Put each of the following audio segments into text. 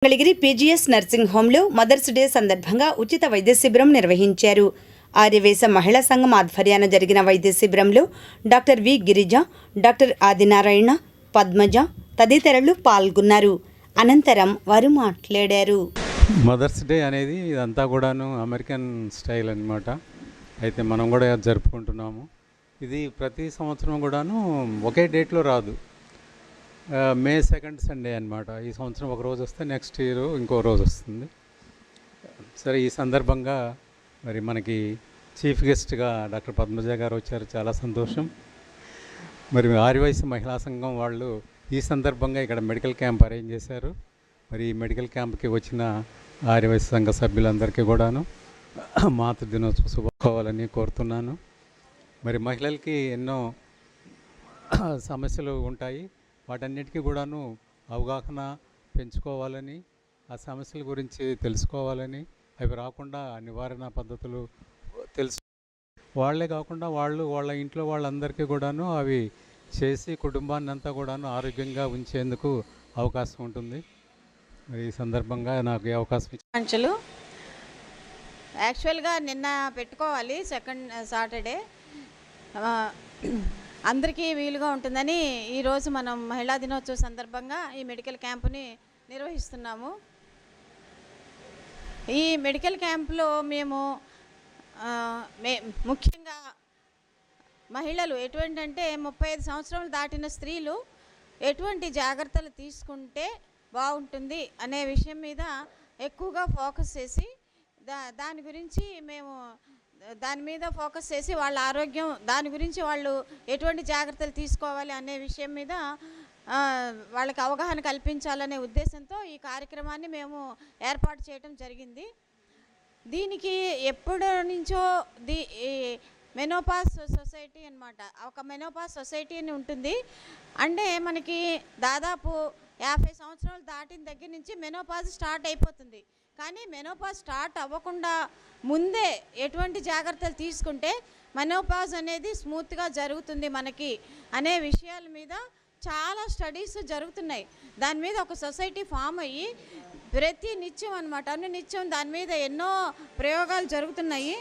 Mangalagiri PGS nursing హోంలో mother's day సందర్భంగా ఉచిత వైద్య శిబిరం నిర్వహించారు. ఆర్యవేశ మహిళా సంఘం ఆధ్వర్యాన జరిగిన వైద్య శిబిరంలో doctor V Girija, doctor Adinarayana, Padmaja తదితరులు పాల్గొన్నారు. అనంతరం వారు మాట్లాడారు. మదర్స్ డే అనేది ఇదంతా కూడాను అమెరికన్ స్టైల్ అన్నమాట. అయితే మనం కూడా జరుపుకుంటున్నాము. ఇది ప్రతి సంవత్సరం కూడాను ఒకే డేట్లో రాదు. మే 2nd సండే అనమాట. ఈ సంవత్సరం ఒక రోజు వస్తే నెక్స్ట్ ఇయర్ ఇంకో రోజు వస్తుంది. సరే, ఈ సందర్భంగా మరి మనకి చీఫ్ గెస్ట్గా డాక్టర్ పద్మజ గారు వచ్చారు. చాలా సంతోషం. మరి ఆర్యవైశ్య మహిళా సంఘం వాళ్ళు ఈ సందర్భంగా ఇక్కడ మెడికల్ క్యాంప్ అరేంజ్ చేశారు. మరి ఈ మెడికల్ క్యాంప్కి వచ్చిన ఆర్యవైశ్య సంఘ సభ్యులందరికీ కూడాను మాతృ దినోత్సవ శుభాకాంక్షలు కోరుతున్నాను. మరి మహిళలకి ఎన్నో సమస్యలు ఉంటాయి. వాటన్నిటికీ కూడాను అవగాహన పెంచుకోవాలని, ఆ సమస్యల గురించి తెలుసుకోవాలని, అవి రాకుండా నివారణ పద్ధతులు వాళ్ళే కాకుండా వాళ్ళ ఇంట్లో వాళ్ళందరికీ కూడాను అవి చేసి కుటుంబాన్ని అంతా కూడాను ఆరోగ్యంగా ఉంచేందుకు అవకాశం ఉంటుంది. మరి ఈ సందర్భంగా నాకు ఈ అవకాశం ఇచ్చారు. యాక్చువల్గా నిన్న పెట్టుకోవాలి, సెకండ్ సాటర్డే, అందరికీ వీలుగా ఉంటుందని ఈరోజు మనం మహిళా దినోత్సవ సందర్భంగా ఈ మెడికల్ క్యాంపుని నిర్వహిస్తున్నాము. ఈ మెడికల్ క్యాంపులో మేము ముఖ్యంగా మహిళలు ఎటువంటి అంటే 35 సంవత్సరాలు దాటిన స్త్రీలు ఎటువంటి జాగ్రత్తలు తీసుకుంటే బాగుంటుంది అనే విషయం మీద ఎక్కువగా ఫోకస్ చేసి దాని మీద ఫోకస్ చేసి వాళ్ళ ఆరోగ్యం, దాని గురించి వాళ్ళు ఎటువంటి జాగ్రత్తలు తీసుకోవాలి అనే విషయం మీద వాళ్ళకి అవగాహన కల్పించాలనే ఉద్దేశంతో ఈ కార్యక్రమాన్ని మేము ఏర్పాటు చేయడం జరిగింది. దీనికి ఎప్పటి నుంచో మెనోపాజ్ సొసైటీ అన్నమాట, ఒక మెనోపాజ్ సొసైటీ అని ఉంటుంది. అంటే మనకి దాదాపు 50 సంవత్సరాలు దాటిన దగ్గర నుంచి మెనోపాజ్ స్టార్ట్ అయిపోతుంది. కానీ మెనోపాజ్ స్టార్ట్ అవ్వకుండా ముందే ఎటువంటి జాగ్రత్తలు తీసుకుంటే మెనోపాజ్ అనేది స్మూత్గా జరుగుతుంది మనకి అనే విషయాల మీద చాలా స్టడీస్ జరుగుతున్నాయి. దాని మీద ఒక సొసైటీ ఫామ్ అయ్యి ప్రతి నిత్యం అనమాట, నిత్యం దాని మీద ఎన్నో ప్రయోగాలు జరుగుతున్నాయి.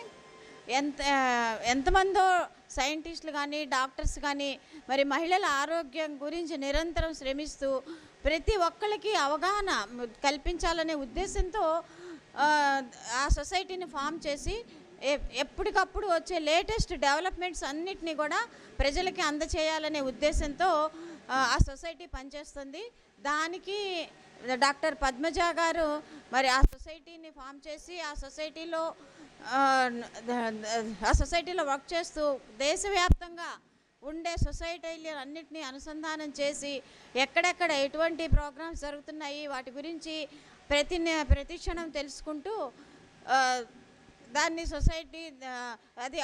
ఎంతమందో సైంటిస్టులు కానీ డాక్టర్స్ కానీ మరి మహిళల ఆరోగ్యం గురించి నిరంతరం శ్రమిస్తూ ప్రతి ఒక్కరికి అవగాహన కల్పించాలనే ఉద్దేశంతో ఆ సొసైటీని ఫామ్ చేసి ఎప్పటికప్పుడు వచ్చే లేటెస్ట్ డెవలప్మెంట్స్ అన్నిటినీ కూడా ప్రజలకి అందచేయాలనే ఉద్దేశంతో ఆ సొసైటీ పనిచేస్తుంది. దానికి డాక్టర్ పద్మజ గారు మరి ఆ సొసైటీని ఫామ్ చేసి ఆ సొసైటీలో వర్క్ చేస్తూ దేశవ్యాప్తంగా ఉండే సొసైటీలు అన్నిటినీ అనుసంధానం చేసి ఎక్కడెక్కడ ఎటువంటి ప్రోగ్రామ్స్ జరుగుతున్నాయి వాటి గురించి ప్రతి క్షణం తెలుసుకుంటూ దాన్ని సొసైటీ అది